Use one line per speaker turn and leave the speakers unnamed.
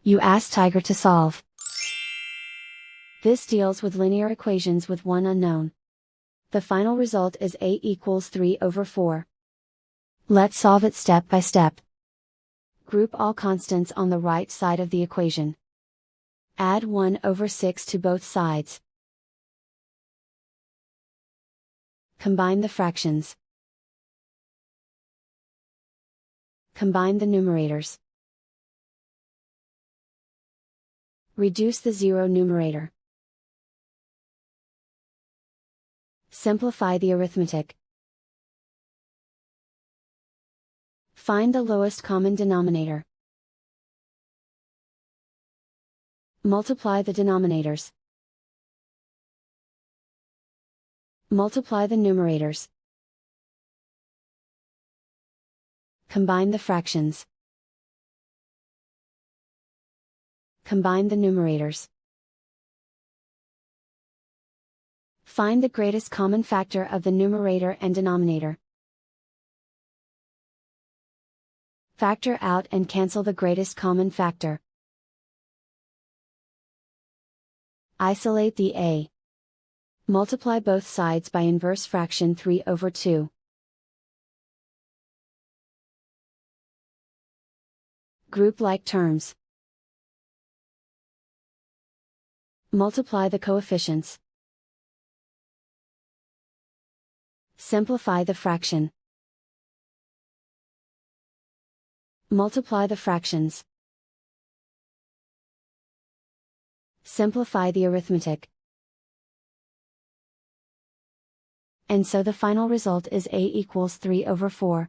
You ask Tiger to solve. This deals with linear equations with one unknown. The final result is a equals 3/4. Let's solve it step by step. Group all constants on the right side of the equation. Add 1/6 to both sides. Combine the fractions. Combine the numerators. Reduce the zero numerator. Simplify the arithmetic. Find the lowest common denominator. Multiply the denominators. Multiply the numerators. Combine the fractions. Combine the numerators. Find the greatest common factor of the numerator and denominator. Factor out and cancel the greatest common factor. Isolate the a. Multiply both sides by inverse fraction 3/2. Group like terms. Multiply the coefficients. Simplify the fraction. Multiply the fractions. Simplify the arithmetic. And so the final result is a equals 3/4.